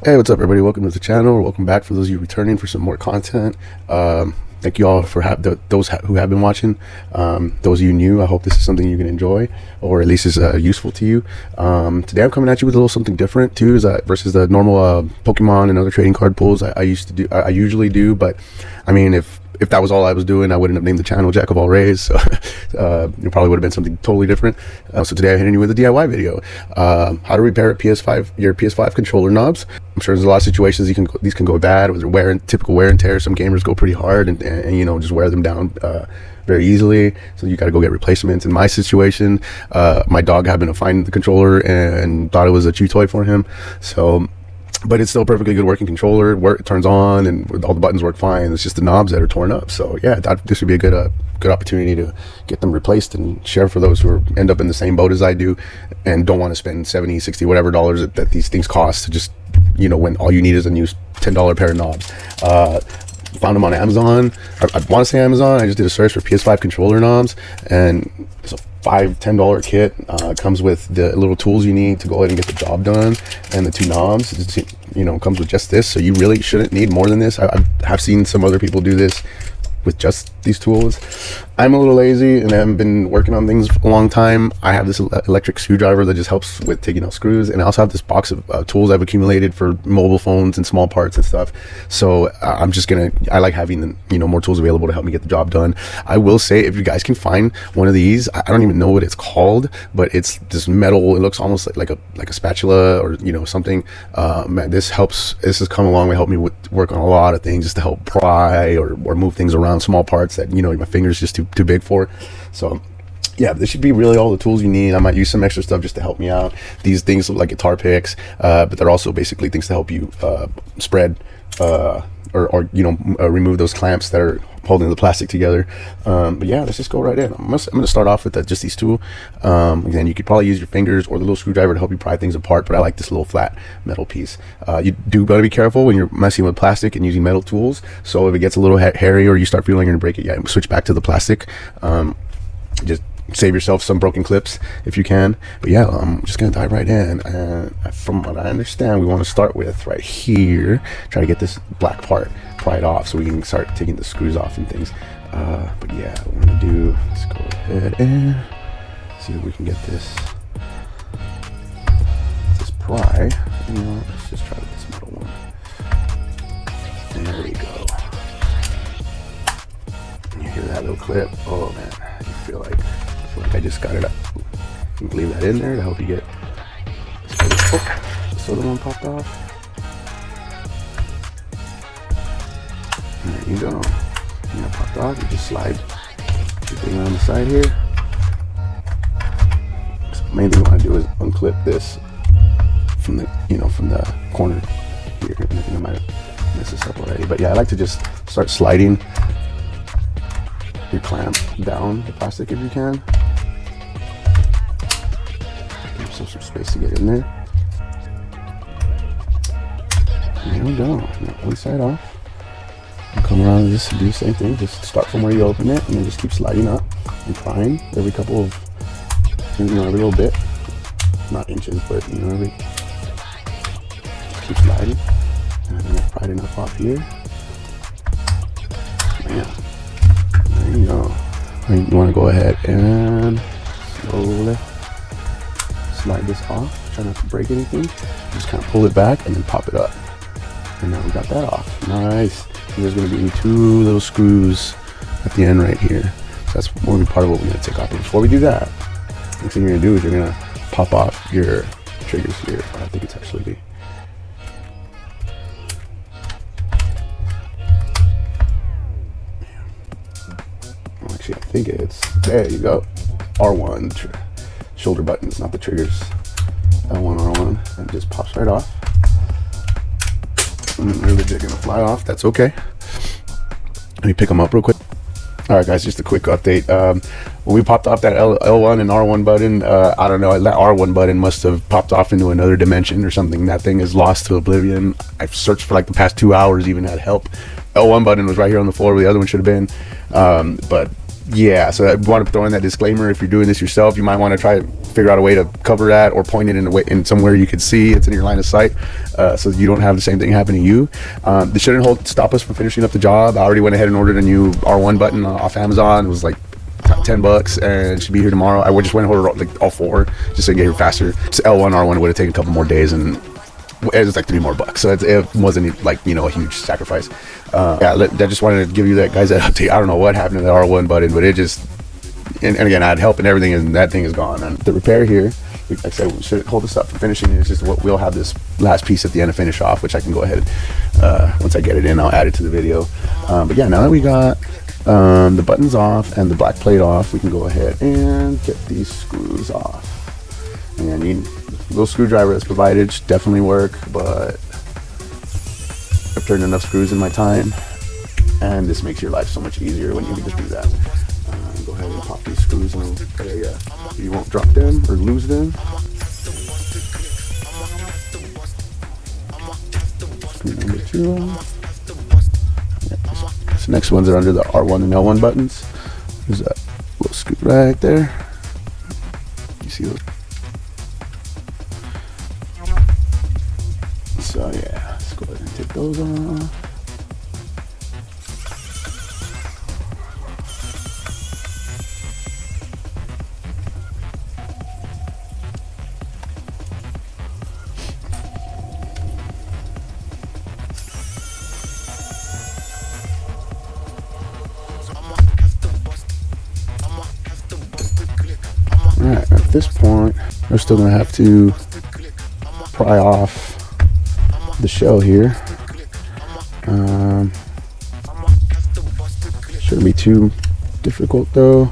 Hey, what's up, everybody? Welcome to the channel. Welcome back for those of you returning for some more content. Thank you all for those who have been watching. Those of you new, I hope this is something you can enjoy, or at least is useful to you. Today I'm coming at you with a little something different too, versus the normal Pokemon and other trading card pulls I usually do. But I mean, if that was all I was doing, I wouldn't have named the channel JackofAllReys. So it probably would have been something totally different. So today I'm hitting you with a DIY video. How to repair your PS5 controller knobs. I'm sure there's a lot of situations these can go bad with typical wear and tear. Some gamers go pretty hard and you know, just wear them down very easily. So you got to go get replacements. In my situation, my dog happened to find the controller and thought it was a chew toy for him. But it's still a perfectly good working controller. It turns on and all the buttons work fine. It's just the knobs that are torn up. So yeah, this would be a good opportunity to get them replaced and share for those who end up in the same boat as I do and don't want to spend 70, 60, whatever dollars that these things cost to just, you know, when all you need is a new $10 pair of knobs. Found them on Amazon. I want to say Amazon. I just did a search for PS5 controller knobs, and it's a $5-10 kit. Comes with the little tools you need to go ahead and get the job done, and the two knobs. You know, comes with just this, so you really shouldn't need more than this. I have seen some other people do this with just these tools. I'm a little lazy and I haven't been working on things for a long time. I have this electric screwdriver that just helps with taking out screws, and I also have this box of tools I've accumulated for mobile phones and small parts and stuff. So I like having more tools available to help me get the job done. I will say, if you guys can find one of these, I don't even know what it's called, but it's this metal. It looks almost like a spatula or something. Man, this has come a long way, helped me work on a lot of things, just to help pry or move things around, small parts that my finger's just too big for. So yeah, this should be really all the tools you need. I might use some extra stuff just to help me out. These things look like guitar picks, but they're also basically things to help you spread or remove those clamps that are holding the plastic together. But yeah, let's just go right in. I'm gonna start off with just these two. Again, you could probably use your fingers or the little screwdriver to help you pry things apart, but I like this little flat metal piece. You do gotta be careful when you're messing with plastic and using metal tools. So if it gets a little hairy or you start feeling you're gonna break it, yeah, switch back to the plastic. Just save yourself some broken clips if you can. But yeah, I'm just gonna dive right in, and from what I understand, we want to start with right here, try to get this black part pried off so we can start taking the screws off and things. But yeah, what we're gonna do, let's go ahead and see if we can get this pry. Let's just try this middle one. There we go. You hear that little clip? Oh man, you feel like I just got it up. You can leave that in there to help you get this other one popped off. And there you go. And that popped off. You just slide your thing around the side here. So the main thing I want to do is unclip this from the corner here. I think I might have messed this up already, but yeah, I like to just start sliding your clamp down the plastic if you can. Give yourself some space to get in there. And there we go. Now one side off. And come around and just do the same thing. Just start from where you open it and then just keep sliding up and prying every couple of, every little bit. Not inches, but every. Just keep sliding. And I think I've pried enough off here. Man. There you go. You want to go ahead and slowly slide this off. Try not to break anything. Just kind of pull it back and then pop it up. And now we got that off. Nice. And there's going to be two little screws at the end right here. So that's going to be part of what we're going to take off. But before we do that, next thing you're going to do is you're going to pop off your triggers here. I think it's actually the I think it's, there you go, R1 shoulder buttons, not the triggers. L1, R1, and it just pops right off. And they're legit gonna fly off. That's okay. Let me pick them up real quick. All right, guys, just a quick update. When we popped off that L1 and R1 button, I don't know, that R1 button must have popped off into another dimension or something. That thing is lost to oblivion. I've searched for like the past 2 hours, even had help. L1 button was right here on the floor where the other one should have been. But yeah, so I want to throw in that disclaimer. If you're doing this yourself, you might want to try figure out a way to cover that or point it in a way in somewhere you can see it's in your line of sight, so you don't have the same thing happen to you. This shouldn't stop us from finishing up the job. I already went ahead and ordered a new R1 button off Amazon. It was like $10 and it should be here tomorrow. I just went and ordered like all 4 just to get here faster. It's L1 R1 would have taken a couple more days, and it was like $3 more, so it wasn't like, you know, a huge sacrifice. Yeah, I just wanted to give you that update. I don't know what happened to the R1 button, but it just, and again, I had help and everything, and that thing is gone. And the repair here, like I said, we should hold this up for finishing. It's just what we'll have this last piece at the end to finish off, which I can go ahead, once I get it in, I'll add it to the video. But yeah, now that we got the buttons off and the black plate off, we can go ahead and get these screws off. And I need a little screwdriver that's provided, should definitely work, but I've turned enough screws in my time, and this makes your life so much easier when you can just do that. Go ahead and pop these screws in there. You won't drop them or lose them. Screw number 2. This next ones are under the R1 and L1 buttons. There's a little screw right there. You see those? So yeah, let's go ahead and take those off. Alright, at this point, we're still going to have to pry off the shell here. Shouldn't be too difficult though.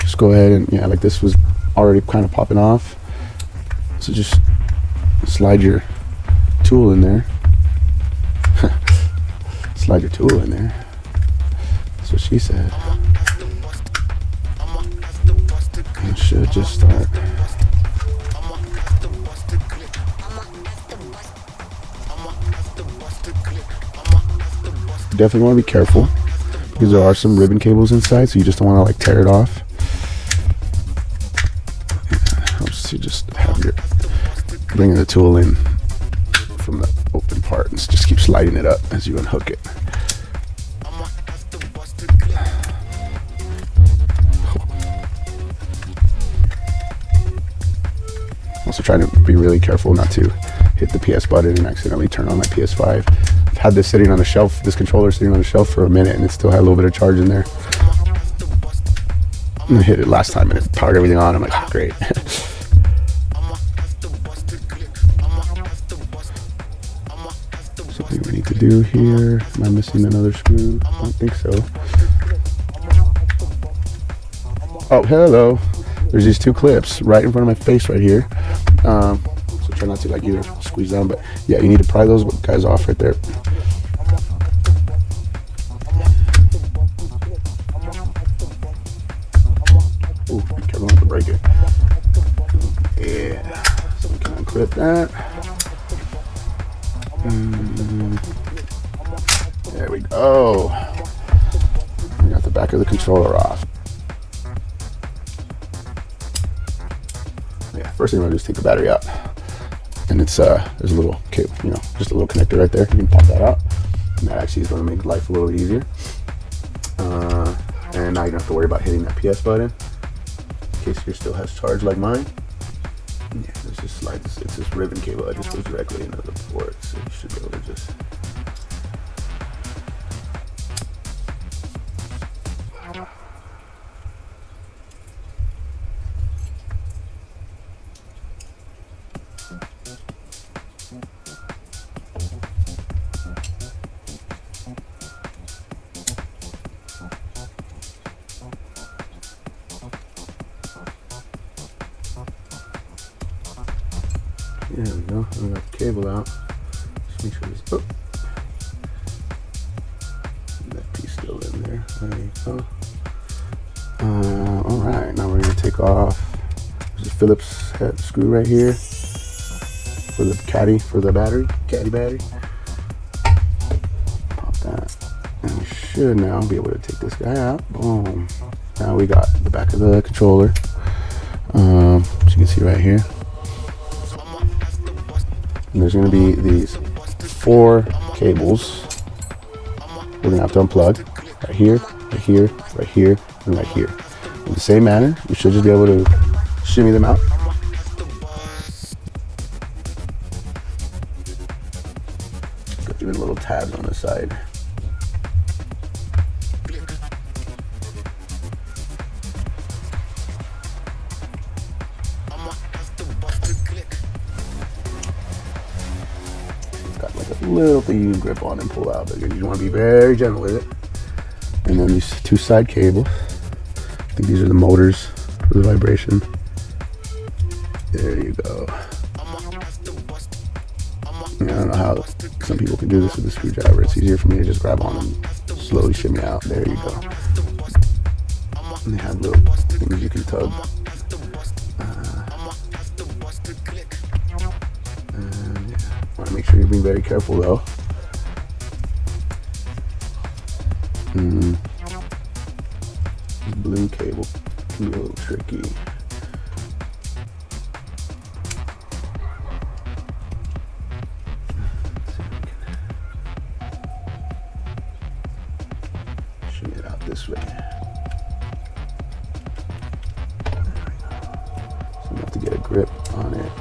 Just go ahead and, yeah, like this was already kind of popping off. So just slide your tool in there. Slide your tool in there. That's what she said. It should just start. Definitely want to be careful because there are some ribbon cables inside, so you just don't want to like tear it off. It helps to just have your bringing the tool in from the open part and just keep sliding it up as you unhook it. Also trying to be really careful not to hit the PS button and accidentally turn on my PS5. I've had this sitting on the shelf, this controller sitting on the shelf for a minute, and it still had a little bit of charge in there. And I hit it last time and it powered everything on. I'm like, oh, great. Something we need to do here. Am I missing another screw? I don't think so. Oh, hello. There's these 2 clips right in front of my face right here. So try not to like either squeeze down, but yeah, you need to pry those guys off right there. Ooh, be careful not to break it. Yeah, so we can unclip that. There we go. We got the back of the controller off. Yeah, first thing I'm gonna do is take the battery out, and it's there's a little cable, you know, just a little connector right there. You can pop that out, and that actually is going to make life a little easier. And now you don't have to worry about hitting that PS button in case yours still has charge like mine. Yeah, let's just slide this. It's this ribbon cable that just goes directly into the port, so you should be able to just. There we go. I got the cable out. Just make sure this. Oh, that piece still in there. There you go. All right. Now we're gonna take off. There's a Phillips head screw right here for the caddy for the battery. Caddy battery. Pop that, and we should now be able to take this guy out. Boom. Now we got the back of the controller. you can see right here. And there's going to be these 4 cables we're going to have to unplug right here, right here, right here, and right here. In the same manner, you should just be able to shimmy them out. Got even little tabs on the side. Little thing you can grip on and pull out, but you want to be very gentle with it. And then these 2 side cables, I think these are the motors for the vibration. There you go. I don't know how some people can do this with a screwdriver. It's easier for me to just grab on and slowly shimmy out. There you go. And they have little things you can tug. Make sure you're being very careful though. This blue cable can be a little tricky. Shimmy it out this way. So you have to get a grip on it.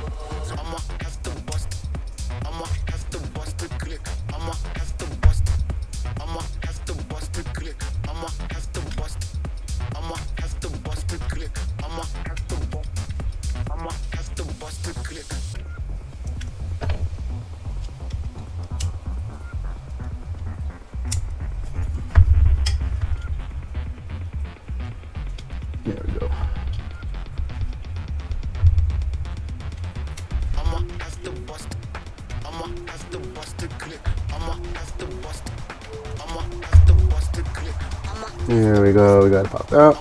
There we go. There we go, we got it popped out.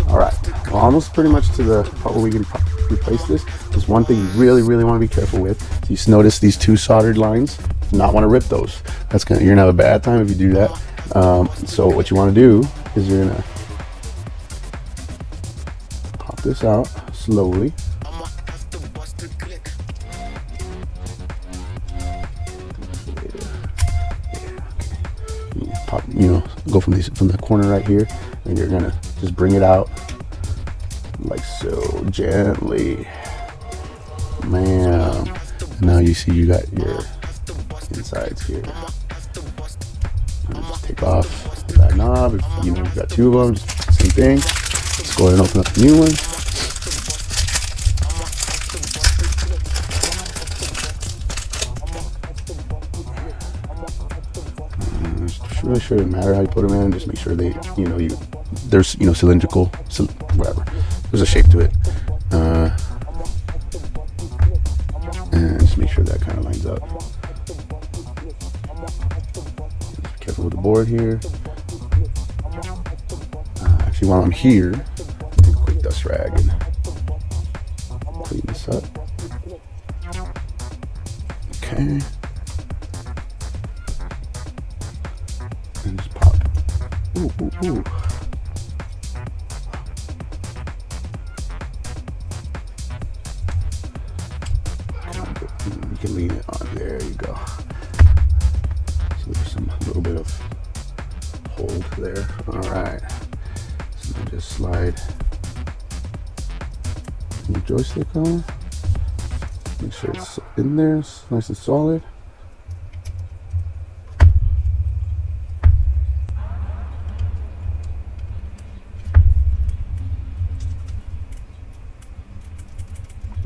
Alright, well, almost pretty much to the part where we can replace this. There's one thing you really want to be careful with. So you notice these 2 soldered lines, you not want to rip those. You're gonna have a bad time if you do that. So what you want to do is you're gonna pop this out slowly. Pop, go from the corner right here, and you're gonna just bring it out like so, gently. Man, and now you see you got your insides here. Just take off that knob. If you've got 2 of them, same thing. Let's go ahead and open up the new one. Really sure it doesn't matter how you put them in. Just make sure they, there's cylindrical, whatever. There's a shape to it, and just make sure that kind of lines up. Just be careful with the board here. Actually, while I'm here, take a quick dust rag and clean this up. Okay. And just pop. Ooh, ooh, ooh. You can lean it on. There you go. So there's some little bit of hold there. All right. So now just slide the joystick on. Make sure it's in there, it's nice and solid.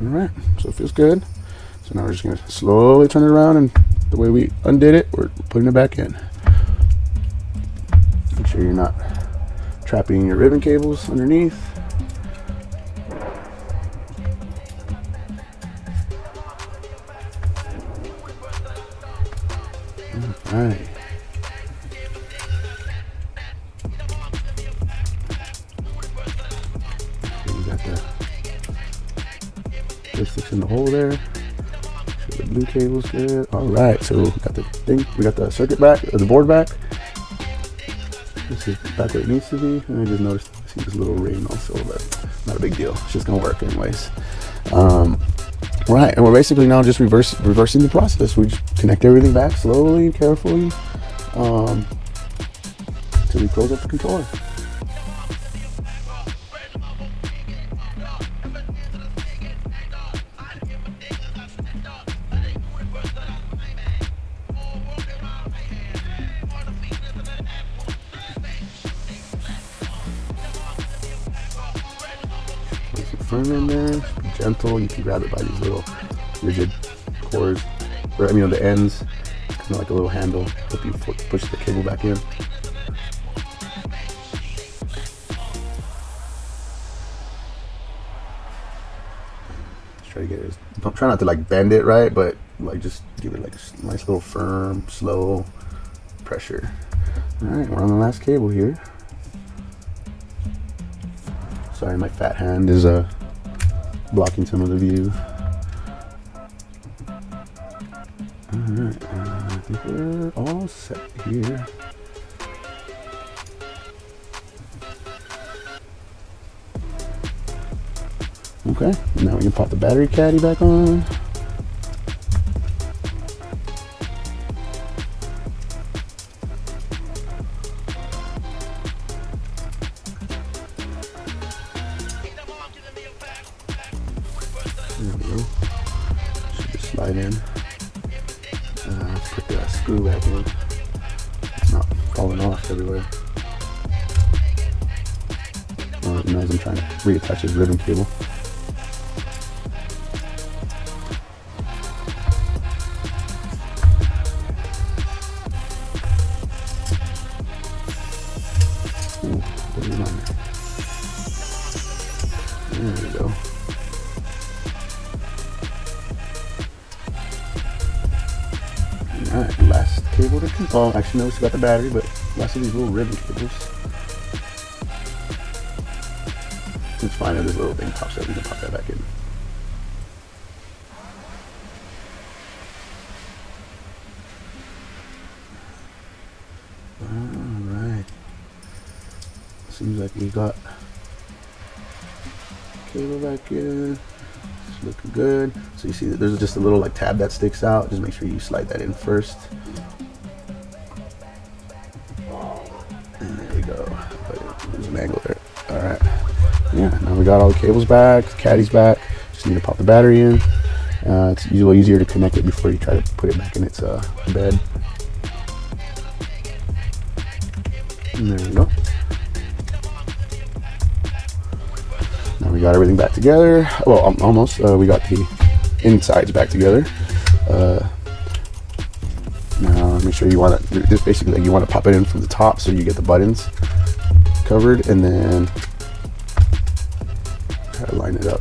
Alright, so it feels good. So now we're just going to slowly turn it around, and the way we undid it, we're putting it back in. Make sure you're not trapping your ribbon cables underneath. Alright. So we got the joysticks in the hole there. Make sure the blue cable's good. Alright, so we got the thing, we got the circuit back, or the board back. This is back where it needs to be. And I just noticed I see this little ring also, but not a big deal. It's just gonna work anyways. Right, and we're basically now just reversing the process. We just connect everything back slowly, carefully, until we close up the controller. Firm in there, be gentle. You can grab it by these little rigid cords, or I mean, the ends. It's kind of like a little handle. Help you push the cable back in. Just try to get it. Don't try not to like bend it, right? But like just give it like a nice little firm, slow pressure. All right, we're on the last cable here. Sorry, my fat hand is blocking some of the view. Alright, I think we're all set here. Okay, now we can pop the battery caddy back on. There we go. Should just slide in. Let's put that screw back in. It's not falling off everywhere. As I'm trying to reattach this ribbon cable. Ooh, put it on there. There we go. Alright, last cable to control. Actually, no, we still got the battery, but last of these little ribbon cables. It's fine if this little thing pops up, we can pop that back in. Alright. Seems like we got cable back in. It's looking good. So you see that there's just a little like tab that sticks out. Just make sure you slide that in first. And there we go. There's an angle there. Alright. Yeah, now we got all the cables back, the caddy's back. Just need to pop the battery in. It's a little easier to connect it before you try to put it back in its bed. And there we go. Now we got everything back together. Well, almost. We got the insides back together. Now make sure you want to. This basically like you want to pop it in from the top so you get the buttons covered, and then try to line it up.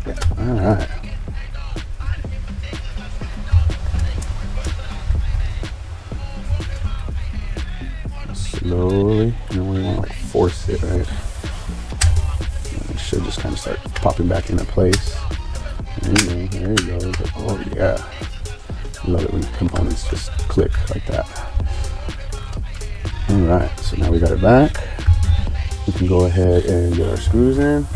Yeah. All right. Slowly, you don't really want to like force it, right? It should just kind of start popping back into place. There you go, there you go. Oh yeah, love it when components just click like that. All right, so now we got it back. We can go ahead and get our screws in.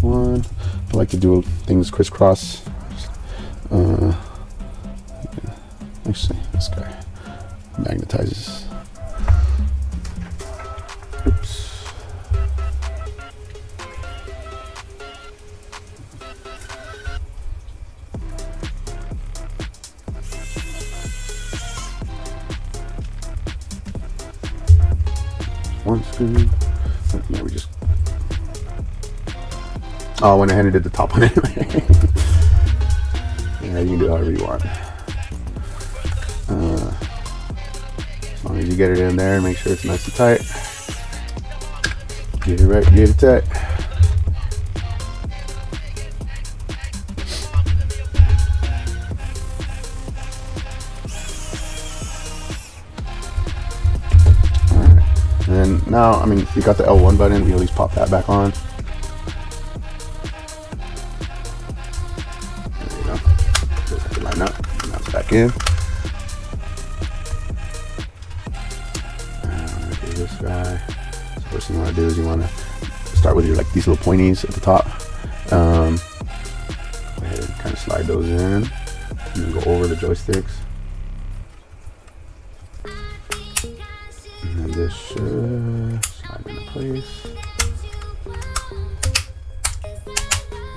One. I like to do things crisscross. Actually, this guy magnetizes. Oops. One screw. Yeah, we just. Oh, I went ahead and did the top one anyway. Yeah, you can do it however you want. As long as you get it in there and make sure it's nice and tight. Get it right, get it tight. Alright, and Now, I mean, if you got the L1 button, we at least pop that back on. There you go. Just have to line up, and that's back in. Okay, this guy. So first thing you want to do is you want to start with your like these little pointies at the top. Go ahead and kind of slide those in. You can go over the joysticks. And then this should slide into place.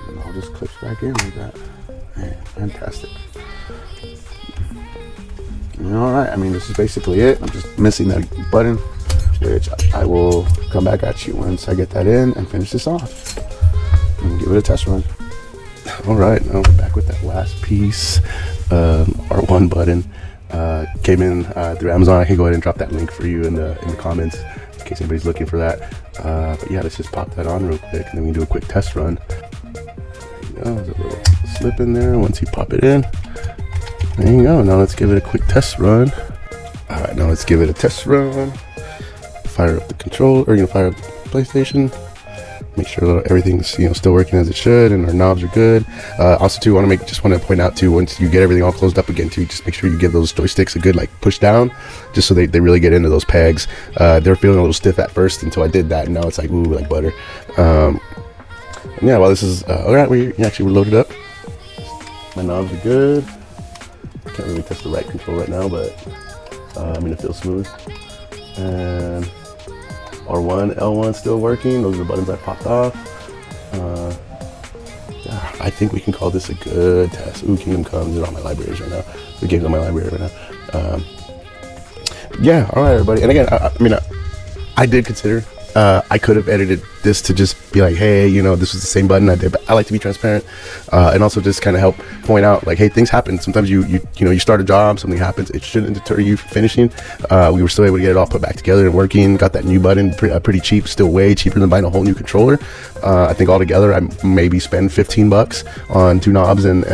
And all just clips back in like that. Man, fantastic. Alright, I mean, this is basically it. I'm just missing that button, which I will come back at you once I get that in and finish this off. And give it a test run. Alright, now we're back with that last piece. R1 button. Came in through Amazon. I can go ahead and drop that link for you in the comments in case anybody's looking for that. But yeah, let's just pop that on real quick, and then we can do a quick test run. There you go, there's a little slip in there. Once you pop it in, there you go. Now let's give it a quick test run. All right, now let's give it a test run. Fire up the controller, or fire up the PlayStation. Make sure that everything's still working as it should, and our knobs are good. Also, too, want to point out too, once you get everything all closed up again, too, just make sure you give those joysticks a good like push down, just so they really get into those pegs. They're feeling a little stiff at first until I did that, and now it's like ooh, like butter. Yeah, while this is all right, we're loaded up. My knobs are good. Can't really test the right control right now, but I mean it feels smooth. And R1, L1 still working. Those are the buttons I popped off. Yeah, I think we can call this a good test. Ooh, Kingdom Comes is on my libraries right now. The game's on my library right now. Yeah, all right, everybody. And again, I mean, I did consider I could have edited this to just be like, hey, this was the same button I did, but I like to be transparent, and also just kind of help point out like, hey, things happen. Sometimes you start a job, something happens. It shouldn't deter you from finishing. We were still able to get it all put back together and working. Got that new button pretty cheap, still way cheaper than buying a whole new controller. I think altogether I maybe spend $15 on 2 knobs and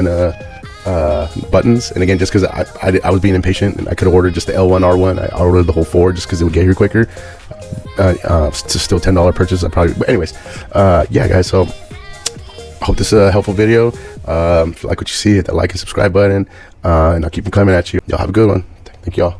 buttons. And again, just because I was being impatient and I could have ordered just the L1, R1. I ordered the whole 4 just because it would get here quicker. It's still $10 purchase. But anyways, yeah, guys. So I hope this is a helpful video. If you like what you see, hit that like and subscribe button, and I'll keep them coming at you. Y'all have a good one. Thank y'all.